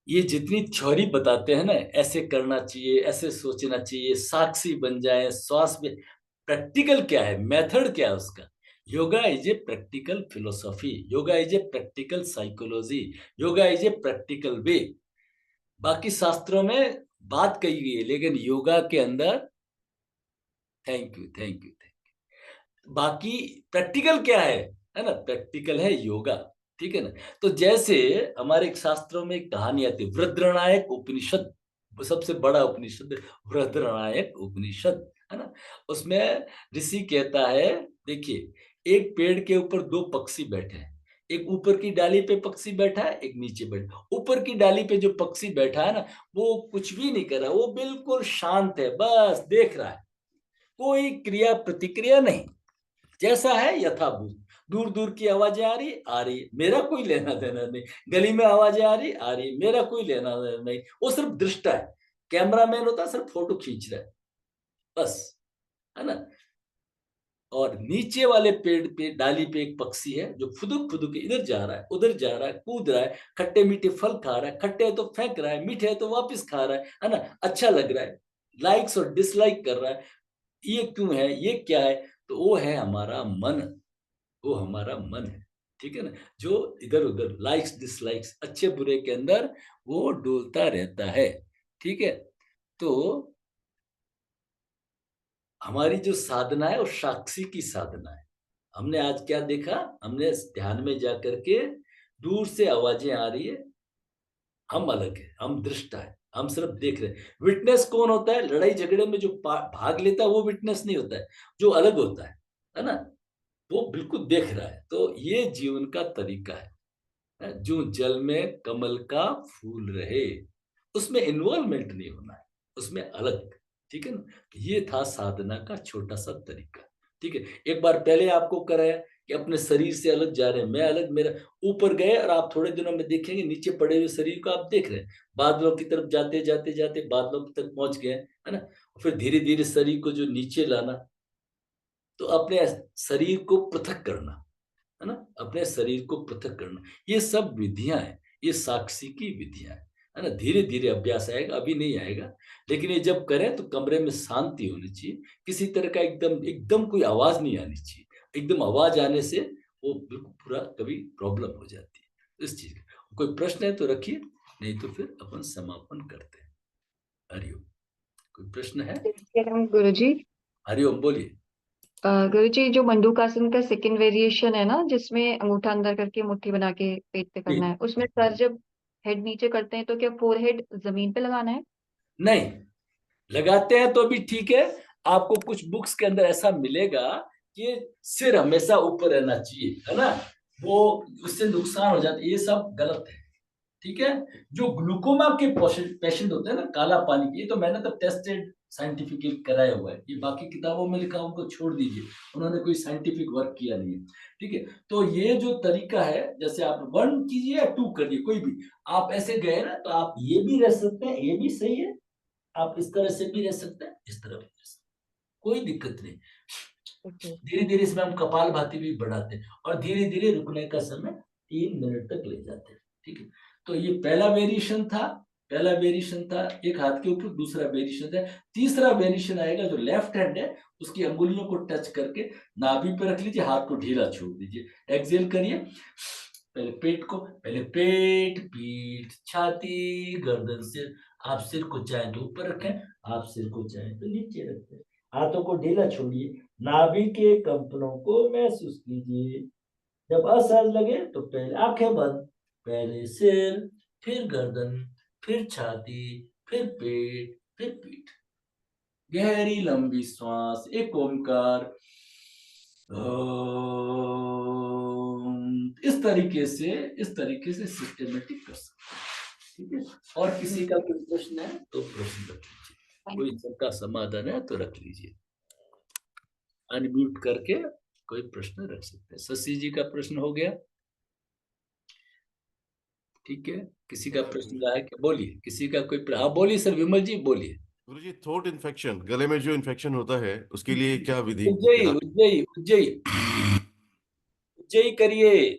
ये जितनी थ्योरी बताते हैं ना, ऐसे करना चाहिए, ऐसे सोचना चाहिए, साक्षी बन जाए, श्वास में, प्रैक्टिकल क्या है, मेथड क्या है उसका? Yoga is a practical philosophy, yoga is a practical psychology, yoga is a practical way. बाकी शास्त्रों में बात कही गई है, लेकिन योगा के अंदर, थैंक यू थैंक यू, बाकी प्रैक्टिकल क्या है ना? प्रैक्टिकल है योगा। ठीक है ना? तो जैसे हमारे एक शास्त्रों में एक कहानी आती है, वृद्रनायक उपनिषद, सबसे बड़ा उपनिषद, वृद्रनायक उपनिषद, है ना? उसमें ऋषि कहता है, देखिए, एक पेड़ के ऊपर दो पक्षी बैठे हैं, एक ऊपर की डाली पे पक्षी बैठा है, एक नीचे बैठा। ऊपर की डाली पे जो पक्षी बैठा है ना, वो कुछ भी नहीं कर रहा, वो बिल्कुल शांत है, बस देख रहा है, कोई क्रिया प्रतिक्रिया नहीं, जैसा है यथाभूत। दूर दूर की आवाजें आ रही, मेरा कोई लेना देना नहीं। गली में आवाजें आ रही, मेरा कोई लेना देना नहीं। वो सिर्फ दृष्टा है, कैमरामैन होता है, सिर्फ फोटो खींच रहा है, बस, है ना? और नीचे वाले पेड़ पे, डाली पे एक पक्षी है, जो फुदुक फुदुक इधर जा रहा है, उधर जा रहा है, कूद रहा है, खट्टे मीठे फल खा रहा है, खट्टे है तो फेंक रहा है, मीठे है तो वापस खा रहा है ना? अच्छा लग रहा है, लाइक्स और डिसलाइक कर रहा है। ये क्यों है, ये क्या है? तो वो है हमारा मन, वो हमारा मन है। ठीक है ना? जो इधर उधर लाइक्स डिसलाइक्स, अच्छे बुरे के अंदर वो डोलता रहता है। ठीक है? तो हमारी जो साधना है वो साक्षी की साधना है। हमने आज क्या देखा? हमने ध्यान में जाकर के, दूर से आवाजें आ रही है, हम अलग है, हम दृष्टा है, हम सिर्फ देख रहे हैं। विटनेस कौन होता है? लड़ाई झगड़े में जो भाग लेता है वो विटनेस नहीं होता है, जो अलग होता है ना? वो बिल्कुल देख रहा है। तो ये जीवन का तरीका है, जो जल में कमल का फूल रहे, उसमें इन्वॉल्वमेंट नहीं होना है, उसमें अलग। ठीक है ना? तो ये था साधना का छोटा सा तरीका। ठीक है? एक बार पहले आपको कराया कि अपने शरीर से अलग जा रहे हैं, मैं अलग, मेरा, ऊपर गए और आप थोड़े दिनों में देखेंगे नीचे पड़े हुए शरीर को आप देख रहे हैं, बादलों की तरफ जाते जाते जाते बादलों तक पहुंच गए, है ना? फिर धीरे धीरे शरीर को जो नीचे लाना, तो अपने शरीर को पृथक करना, है ना? अपने शरीर को पृथक करना, ये सब विधियां हैं, ये साक्षी की विधियां हैं, है ना? धीरे धीरे अभ्यास आएगा, अभी नहीं आएगा, लेकिन ये जब करें तो कमरे में शांति होनी चाहिए, किसी तरह का एकदम एकदम कोई आवाज नहीं आनी चाहिए। एकदम आवाज आने से वो बिल्कुल पूरा कभी प्रॉब्लम हो जाती है। तो इस चीज का कोई प्रश्न है तो रखिए, नहीं तो फिर अपन समापन करते हैं। हरिओम। कोई प्रश्न है? गुरुजी, हरिओम, बोलिए। गुरुजी जो मंडूकासन का सेकंड वेरिएशन है ना, जिसमें अंगूठा अंदर करके मुट्ठी बना के पेट पे जी। करना है, उसमें सर जब हेड नीचे करते हैं तो क्या फोरहेड जमीन पे लगाना है? नहीं, लगाते हैं तो भी ठीक है। आपको कुछ बुक्स के अंदर ऐसा मिलेगा कि सिर हमेशा ऊपर रहना चाहिए, है ना? वो, उससे नुकसान हो जाता है, ये सब गलत है। ठीक है? जो ग्लूकोमा के पेशेंट होते हैं ना, काला पानी के, ये तो मैंने तो टेस्टेड साइंटिफिकली कराया हुआ है, ये बाकी किताबों में लिखा उनको छोड़ दीजिए, उन्होंने कोई साइंटिफिक वर्क किया नहीं है। ठीक है? तो ये जो तरीका है, जैसे आप वन कीजिए या टू करिए, कोई भी, आप ऐसे गए ना, तो आप ये भी रह सकते हैं, ये भी सही है, आप इस तरह से भी रह सकते हैं, इस तरह भी रह सकते हैं, कोई दिक्कत नहीं। ओके। धीरे धीरे इसमें हम कपालभाति भी बढ़ाते हैं, और धीरे धीरे रुकने का समय 3 मिनट तक ले जाते हैं। ठीक है? तो ये पहला वेरिएशन था, पहला वेरिएशन था एक हाथ के ऊपर, दूसरा वेरिएशन है, तीसरा वेरिएशन आएगा, जो लेफ्ट हैंड है उसकी अंगुलियों को टच करके नाभि पे रख लीजिए, हाथ को ढीला छोड़ दीजिए, एक्सेल करिए। पहले पेट को, पहले पेट, पीठ, छाती, गर्दन, सिर। आप सिर को चाहे तो ऊपर रखें, आप सिर को चाहे तो नीचे रखें, हाथों को ढीला छोड़िए, नाभि के कंपनों को महसूस कीजिए। जब असहज लगे तो पहले आंखें बंद, पहले सिर, फिर गर्दन, फिर छाती, फिर पेट, फिर पीठ। गहरी लंबी श्वास, एक ओंकार, इस तरीके से सिस्टमेटिक कर सकते हैं। ठीक है? और किसी का कोई प्रश्न है तो प्रश्न रख लीजिए, थैंक कोई सबका समाधान है तो रख लीजिए, अनम्यूट करके कोई प्रश्न रख सकते हैं। शशि जी का प्रश्न हो गया? ठीक है? किसी का प्रश्न गुरुजी, रहा है क्या? बोलिए, किसी का कोई हाँ, बोलिए सर, विमल जी बोलिए। गुरुजी, थ्रोट इन्फेक्शन, गले में जो इन्फेक्शन होता है उसके लिए क्या विधि उज्जयी क्या? उज्जयी उज्जयी उज्जयी करिए,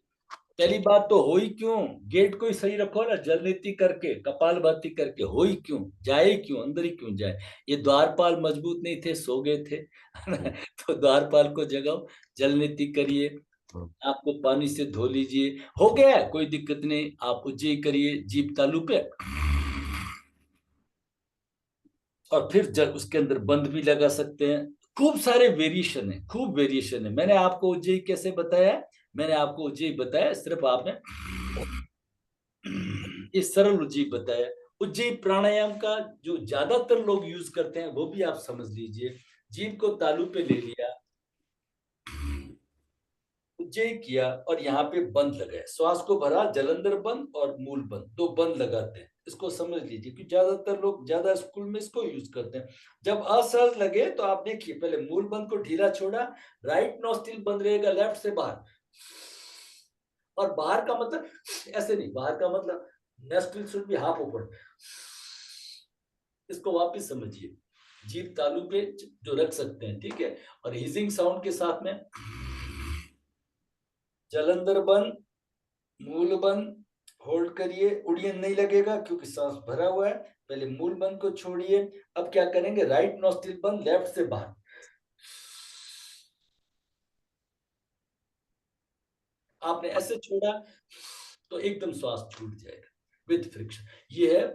पहली बात तो हो ही क्यों, गेट को ही सही रखो ना, जलनीति करके कपालभाति करके, हो ही क्यों, जाए क्यों, अंदर ही क्यों जाए। ये द्वारपाल मजबूत नहीं थे, सो गए थे तो द्वारपाल को जगाओ, जलनीति करिए, आपको पानी से धो लीजिए, हो गया, कोई दिक्कत नहीं। आप उज्जै करिए जीप तालू पे, और फिर उसके अंदर बंद भी लगा सकते हैं। खूब सारे वेरिएशन है, खूब वेरिएशन है। मैंने आपको उज्जै कैसे बताया, मैंने आपको उज्जै बताया, सिर्फ आपने ये सरल उज्जै बताया। उज्जै प्राणायाम का जो ज्यादातर लोग यूज करते हैं वो भी आप समझ लीजिए। जीभ को तालू पे ले लिया, उज्जै किया, और यहाँ पे बंद लगाया, श्वास को भरा, जलंधर बंद और मूल बंद, दो बंद लगाते हैं। इसको समझ लीजिए कि ज्यादातर लोग ज्यादा स्कूल में इसको यूज करते हैं। जब असहज लगे तो आप देखिए, पहले मूल बंद को ढीला छोड़ा, राइट नोस्ट्रिल बंद रहेगा लेफ्ट से बाहर, और बाहर का मतलब ऐसे नहीं, बाहर का मतलब nostril should be half open. इसको वापस समझिए, जीभ तालू पे जो रख सकते हैं, ठीक है, और हिजिंग साउंड के साथ में जलंधर बंद, मूल बंद, होल्ड करिए, उड़ियन नहीं लगेगा क्योंकि सांस भरा हुआ है। पहले मूल बंद को छोड़िए, अब क्या करेंगे, राइट नोस्ट्रिल बंद, लेफ्ट से बाहर। आपने ऐसे छोड़ा तो एकदम श्वास छूट जाएगा विद फ्रिक्शन। ये है,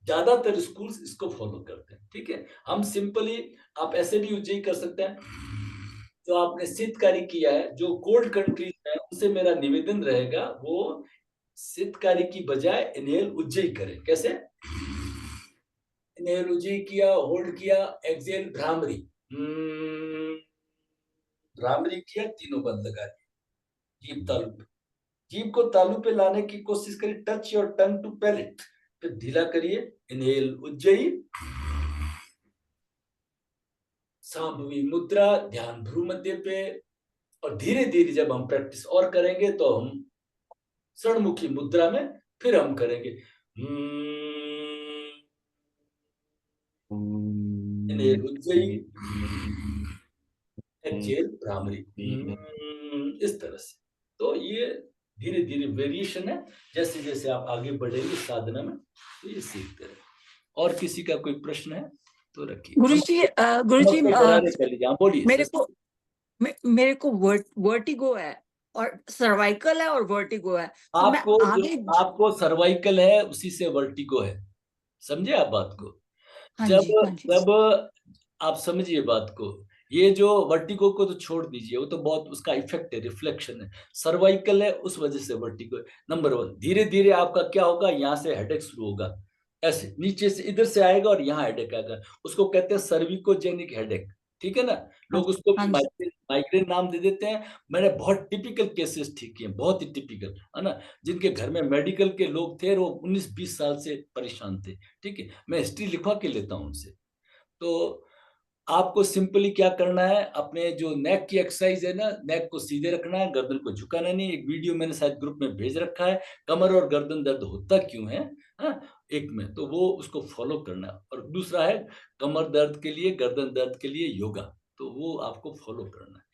ज्यादातर स्कूल्स इसको फॉलो करते हैं, ठीक है। हम सिंपली, आप ऐसे भी उज्जै कर सकते हैं। जो आपने शीतकारी किया है, जो कोल्ड कंट्रीज है उनसे मेरा निवेदन रहेगा, वो शीतकारी की बजाय इनहेल उज्जै करें। कैसे, इनहेल उज्जै किया, होल्ड किया, एक्सहेल भ्रामरी, भ्रामरी किया, तीनों बंद लगा दिए, जीभ तालू पे। जीभ को तालू पे लाने की कोशिश करिए, touch your tongue to palate, फिर ढीला करिए, इनहेल उज्जै, सांभवी मुद्रा, ध्यान भ्रू मध्य पे, और धीरे धीरे जब हम प्रैक्टिस और करेंगे तो हम षणमुखी मुद्रा में फिर हम करेंगे, इनहेल उज्जै, एक्सहेल भ्रामरी, इस तरह से। तो ये धीरे धीरे वेरिएशन है, जैसे जैसे आप आगे बढ़ेंगे साधना में तो ये सीखते रहे। और किसी का कोई प्रश्न है तो रखिए। गुरुजी गरारे कर लीजिए, बोलिए। मेरे को वर्टिगो है और सर्वाइकल है और वर्टिगो है, तो मैं आगे आपको सर्वाइकल है, उसी से वर्टिगो है, समझे आप बात को। हाँ जब जी, हाँ जी। जब आप समझिए बात को, ये जो वर्टिगो को तो छोड़ दीजिए, वो तो बहुत उसका इफेक्ट है, रिफ्लेक्शन है। सर्वाइकल है, उस वजह से वर्टिगो है। नंबर 1, धीरे धीरे आपका क्या होगा, यहाँ से हेडेक शुरू होगा, ऐसे नीचे से इधर से आएगा और यहाँ हेडेक आएगा, उसको कहते हैं सर्विकोजेनिक हेडेक, ठीक है ना। लोग उसको भी माइग्रेन नाम दे देते हैं। मैंने बहुत टिपिकल केसेस ठीक किए, बहुत ही टिपिकल, है ना, जिनके घर में मेडिकल के लोग थे, वो 19-20 साल से परेशान थे, ठीक है। मैं हिस्ट्री लिखवा के लेता हूँ उनसे। तो आपको सिंपली क्या करना है, अपने जो नेक की एक्सरसाइज है ना, नेक को सीधे रखना है, गर्दन को झुकाना नहीं। एक वीडियो मैंने शायद ग्रुप में भेज रखा है, कमर और गर्दन दर्द होता क्यों है, हाँ, एक में तो वो उसको फॉलो करना। और दूसरा है कमर दर्द के लिए, गर्दन दर्द के लिए योगा, तो वो आपको फॉलो करना है।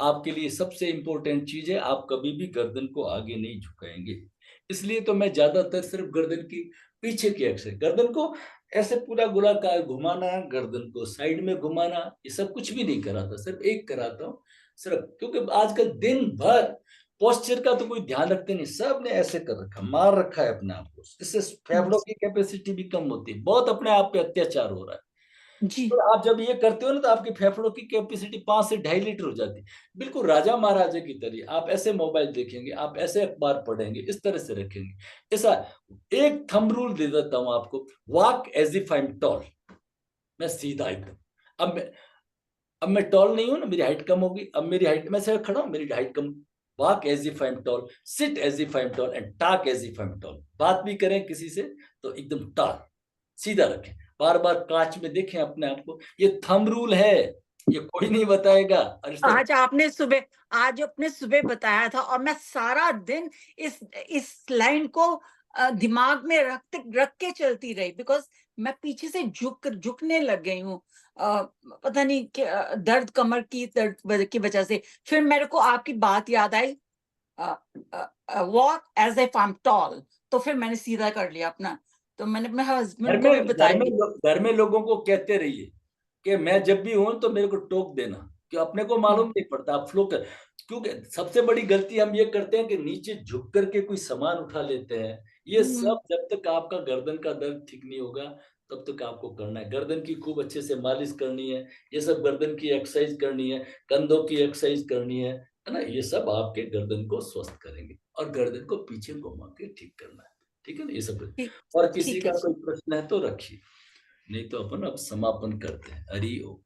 आपके लिए सबसे इंपॉर्टेंट चीज है, आप कभी भी गर्दन को आगे नहीं झुकाएंगे। इसलिए तो मैं ज्यादातर सिर्फ गर्दन की पीछे की एक्सरसाइज, गर्दन को ऐसे पूरा गोलाकार घुमाना, गर्दन को साइड में घुमाना, ये सब कुछ भी नहीं कराता, सिर्फ एक कराता हूँ सिर्फ। क्योंकि आजकल दिन भर पोस्चर का तो कोई ध्यान रखते नहीं, सब ने ऐसे कर रखा, मार रखा है अपने आप को, इससे फेफड़ों की कैपेसिटी भी कम होती है, बहुत अपने आप पे अत्याचार हो रहा है जी। तो आप जब ये करते हो ना, तो आपकी फेफड़ों की कैपेसिटी 5 से 2.5 लीटर हो जाती है, बिल्कुल राजा महाराजा की तरह। आप ऐसे मोबाइल देखेंगे, आप ऐसे अखबार पढ़ेंगे, इस तरह से रखेंगे। ऐसा एक थंब रूल दे देता हूं आपको, walk as if I am tall, मैं सीधा एकदम। अब मैं टॉल नहीं हूं ना, मेरी हाइट कम होगी, अब मेरी हाइट, मैं से खड़ा हूं, मेरी हाइट कम। Walk as if I am tall, sit as if I am tall, and talk as if I am tall. बात भी करें किसी से तो एकदम टॉल, सीधा रखें, बार बार कांच में देखें अपने आप को। ये थंब रूल है, ये कोई नहीं बताएगा। आज अपने सुबह बताया था, और मैं सारा दिन इस लाइन को दिमाग में रख के चलती रही, बिकॉज मैं पीछे से झुकने लग गई हूँ, पता नहीं दर्द, कमर की दर्द की वजह से। फिर मेरे को आपकी बात याद आई, walk as if I am tall. तो फिर मैंने सीधा कर लिया अपना। तो मैंने अपने घर हस्बैंड को भी में बताया घर में लोगों को कहते रहिए कि मैं जब भी हूं तो मेरे को टोक देना, कि अपने को मालूम नहीं पड़ता, आप फ्लो कर। क्योंकि सबसे बड़ी गलती हम ये करते हैं कि नीचे झुक करके कोई सामान उठा लेते हैं। ये सब जब तक आपका गर्दन का दर्द ठीक नहीं होगा तब तक आपको करना है। गर्दन की खूब अच्छे से मालिश करनी है, ये सब गर्दन की एक्सरसाइज करनी है, कंधों की एक्सरसाइज करनी है ना? ये सब आपके गर्दन को स्वस्थ करेंगे और गर्दन को पीछे घुमा के ठीक करना है। ठीक है ना? ये सब। ठीक और किसी ठीक का है जी। कोई प्रश्न है तो रखिए, नहीं तो अपन अब समापन करते हैं। हरि ओम।